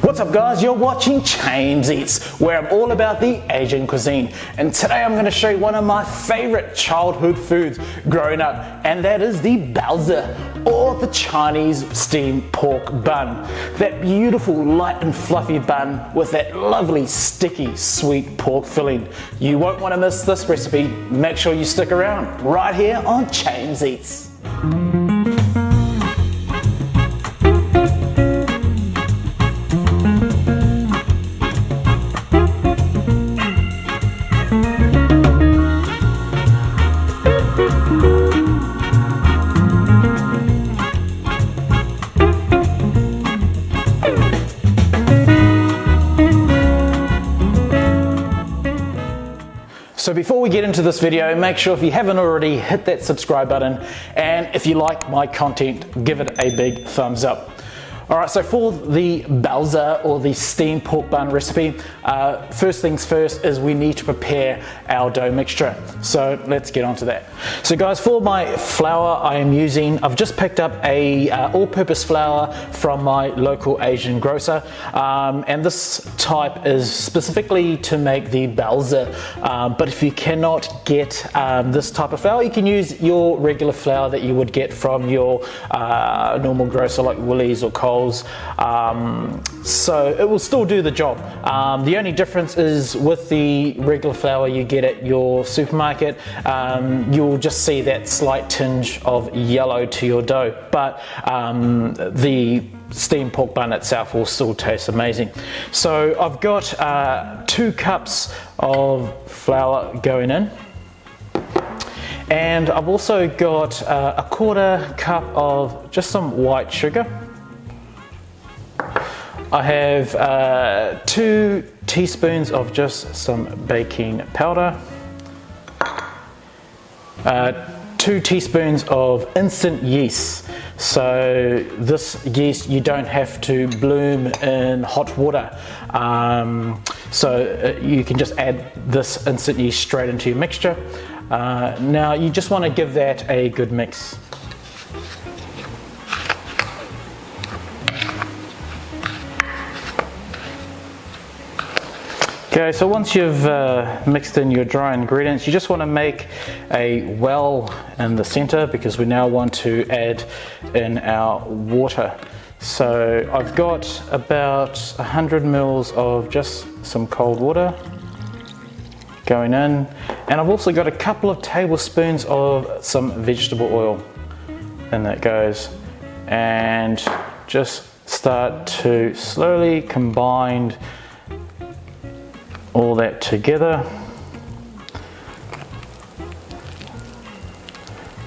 What's up guys, you're watching James Eats, where I'm all about the Asian cuisine. And today I'm going to show you one of my favorite childhood foods growing up, and that is the baozi, or the Chinese steamed pork bun. That beautiful light and fluffy bun with that lovely sticky sweet pork filling. You won't want to miss this recipe. Make sure you stick around right here on James Eats. So before we get into this video, make sure if you haven't already, hit that subscribe button, and if you like my content, give it a big thumbs up. Alright, so for the baozi, or the steamed pork bun recipe, first things first is we need to prepare our dough mixture. So let's get on to that. So guys, for my flour I've just picked up a all-purpose flour from my local Asian grocer, and this type is specifically to make the baozi, but if you cannot get this type of flour, you can use your regular flour that you would get from your normal grocer like Woolies or Coles. So it will still do the job. The only difference is with the regular flour you get at your supermarket, you'll just see that slight tinge of yellow to your dough, but the steamed pork bun itself will still taste amazing. So I've got 2 cups of flour going in, and I've also got a 1/4 cup of just some white sugar. I have 2 teaspoons of just some baking powder, 2 teaspoons of instant yeast. So this yeast you don't have to bloom in hot water, so you can just add this instant yeast straight into your mixture. Now you just want to give that a good mix. Okay, so once you've mixed in your dry ingredients, you just want to make a well in the center, because we now want to add in our water. So I've got about 100 mils of just some cold water going in, and I've also got a couple of tablespoons of some vegetable oil, and that goes, and just start to slowly combine all that together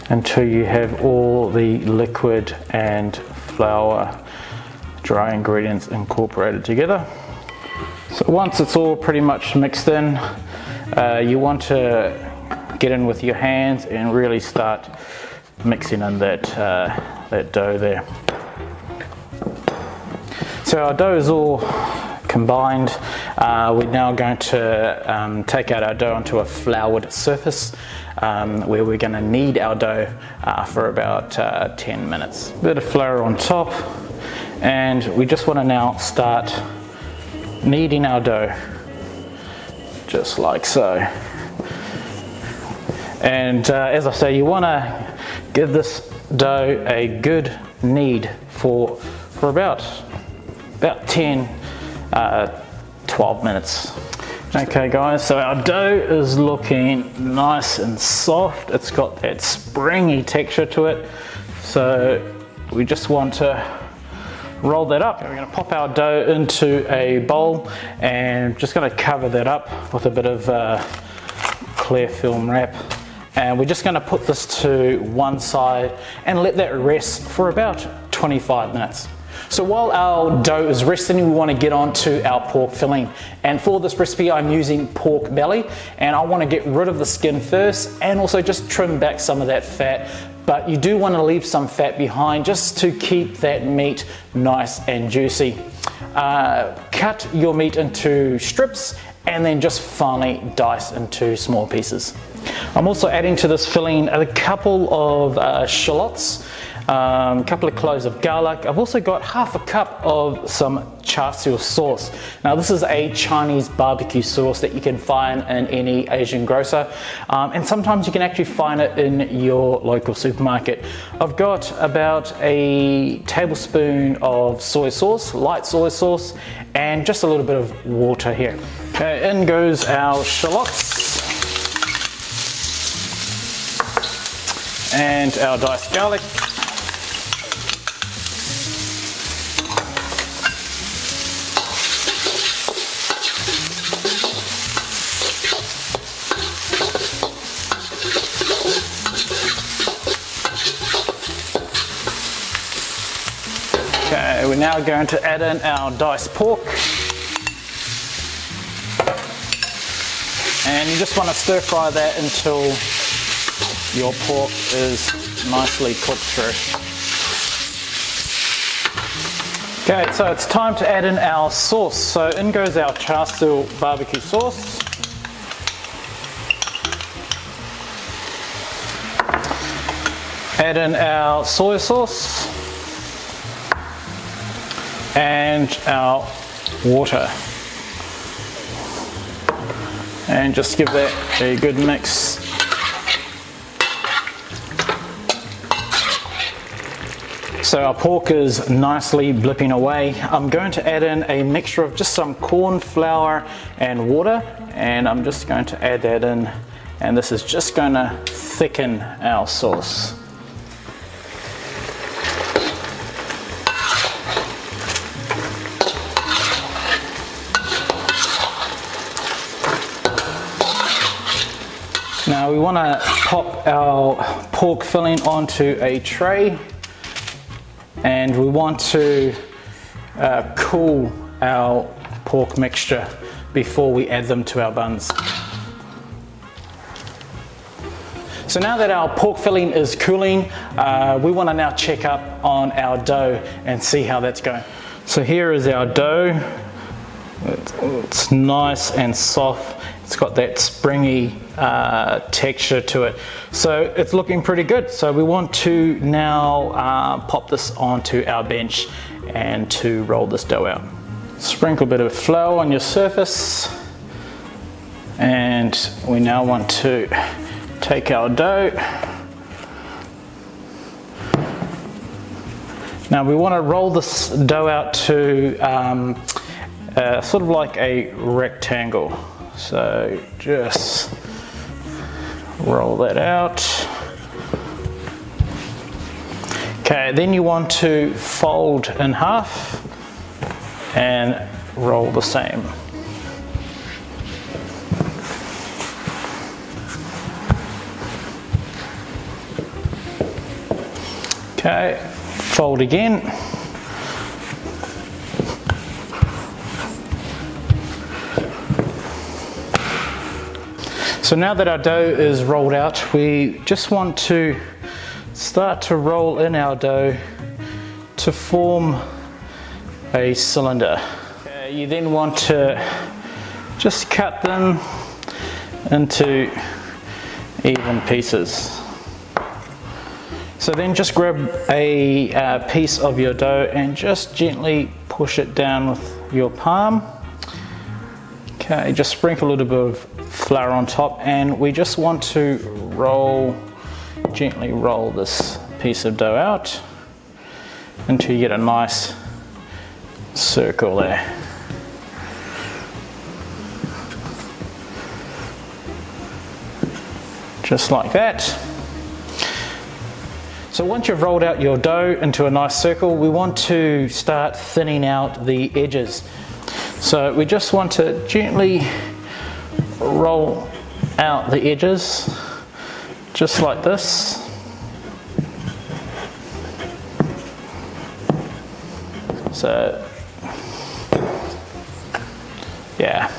until you have all the liquid and flour dry ingredients incorporated together. So once it's all pretty much mixed in, you want to get in with your hands and really start mixing in that dough there. So our dough is all combined. We're now going to take out our dough onto a floured surface, where we're going to knead our dough for about 10 minutes. A bit of flour on top, and we just want to now start kneading our dough, just like so. And as I say, you want to give this dough a good knead for about 10 12 minutes. Okay guys, so our dough is looking nice and soft. It's got that springy texture to it. So we just want to roll that up. We're going to pop our dough into a bowl, and just going to cover that up with a bit of clear film wrap. And we're just going to put this to one side and let that rest for about 25 minutes. So while our dough is resting, we want to get on to our pork filling. And for this recipe, I'm using pork belly, and I want to get rid of the skin first and also just trim back some of that fat. But you do want to leave some fat behind just to keep that meat nice and juicy. Cut your meat into strips and then just finely dice into small pieces. I'm also adding to this filling a couple of shallots. a couple of cloves of garlic. I've also got half a cup of some char siu sauce. Now this is a Chinese barbecue sauce that you can find in any Asian grocer, and sometimes you can actually find it in your local supermarket. I've got about a tablespoon of soy sauce, light soy sauce, and just a little bit of water here. Okay, in goes our shallots and our diced garlic. Okay, we're now going to add in our diced pork. And you just want to stir fry that until your pork is nicely cooked through. Okay, so it's time to add in our sauce. So in goes our char siu barbecue sauce. Add in our soy sauce and our water. And just give that a good mix. So our pork is nicely blipping away. I'm going to add in a mixture of just some corn flour and water, and I'm just going to add that in, and this is just going to thicken our sauce. Now we want to pop our pork filling onto a tray, and we want to cool our pork mixture before we add them to our buns. So now that our pork filling is cooling, we want to now check up on our dough and see how that's going. So here is our dough. It's nice and soft. It's got that springy texture to it. So it's looking pretty good. So we want to now pop this onto our bench and to roll this dough out. Sprinkle a bit of flour on your surface. And we now want to take our dough. Now we want to roll this dough out to sort of like a rectangle. So just roll that out. Okay, then you want to fold in half and roll the same. Okay, fold again. So now that our dough is rolled out, we just want to start to roll in our dough to form a cylinder. Okay, you then want to just cut them into even pieces. So then just grab a piece of your dough and just gently push it down with your palm. Okay, just sprinkle a little bit of flour on top, and we just want to gently roll this piece of dough out until you get a nice circle there. Just like that. So once you've rolled out your dough into a nice circle, we want to start thinning out the edges. So we just want to gently roll out the edges, just like this. So, yeah,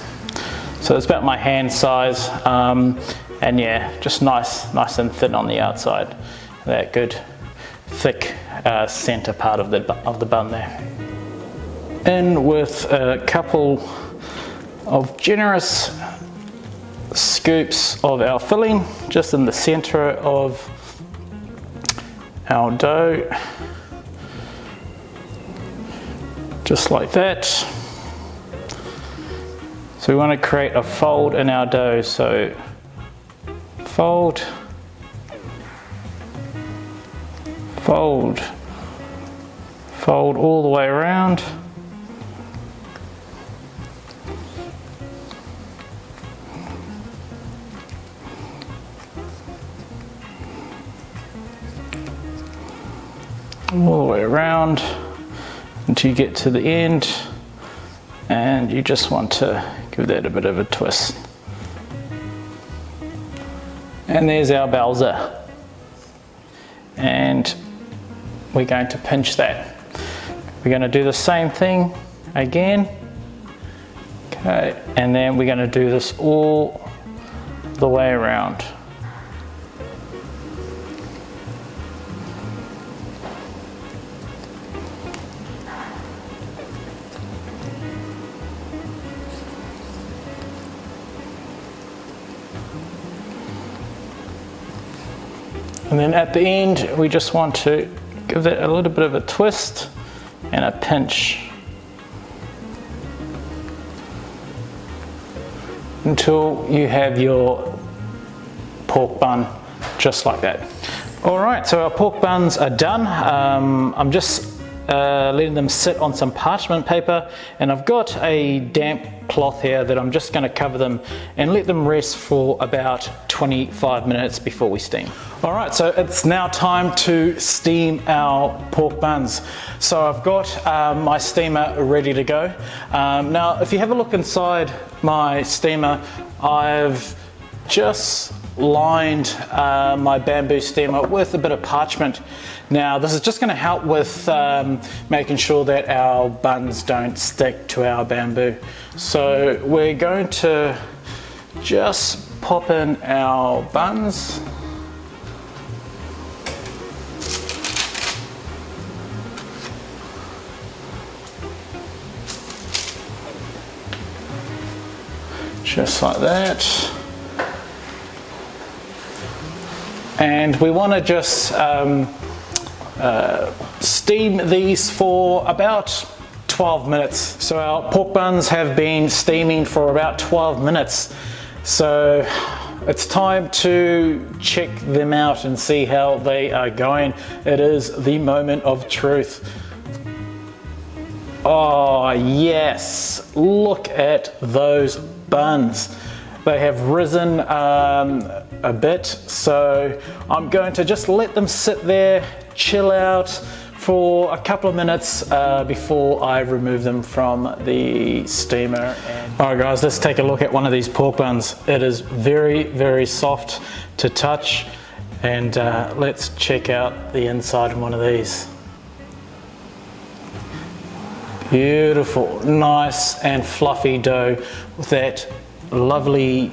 so it's about my hand size, and yeah, just nice and thin on the outside. That good, thick center part of the bun there. In with a couple of generous scoops of our filling, just in the center of our dough, just like that. So we want to create a fold in our dough, so fold, fold, fold all the way around. All the way around until you get to the end, and you just want to give that a bit of a twist. And there's our balsa, and we're going to pinch that. We're going to do the same thing again, okay, and then we're going to do this all the way around. And then at the end, we just want to give that a little bit of a twist and a pinch until you have your pork bun just like that. All right, so our pork buns are done. I'm just letting them sit on some parchment paper, and I've got a damp cloth here that I'm just going to cover them and let them rest for about 25 minutes before we steam. All right, so it's now time to steam our pork buns. So I've got my steamer ready to go. Now, if you have a look inside my steamer, I've just lined my bamboo steamer with a bit of parchment. Now, this is just going to help with making sure that our buns don't stick to our bamboo. So we're going to just pop in our buns. Just like that. And we want to just steam these for about 12 minutes. So our pork buns have been steaming for about 12 minutes. So it's time to check them out and see how they are going. It is the moment of truth. Oh yes, look at those buns. They have risen a bit, so I'm going to just let them sit there, chill out for a couple of minutes before I remove them from the steamer. Alright guys, let's take a look at one of these pork buns. It is very, very soft to touch, and let's check out the inside of one of these. Beautiful, nice and fluffy dough with that lovely,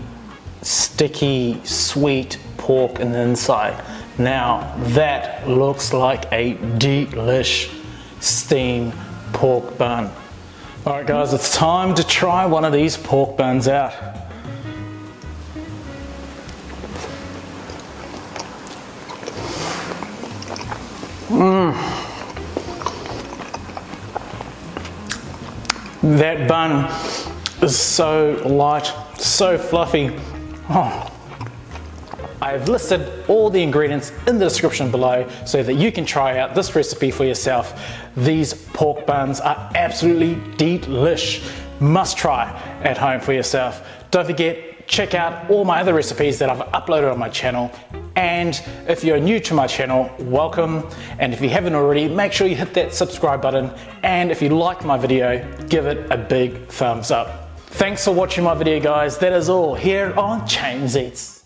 sticky, sweet pork in the inside. Now that looks like a delish steamed pork bun. Alright guys, it's time to try one of these pork buns out. That bun is so light, so fluffy. Oh. I've listed all the ingredients in the description below so that you can try out this recipe for yourself. These pork buns are absolutely delish. Must try at home for yourself. Don't forget, check out all my other recipes that I've uploaded on my channel. And if you're new to my channel, welcome. And if you haven't already, make sure you hit that subscribe button. And if you like my video, give it a big thumbs up. Thanks for watching my video guys. That is all here on James Eats.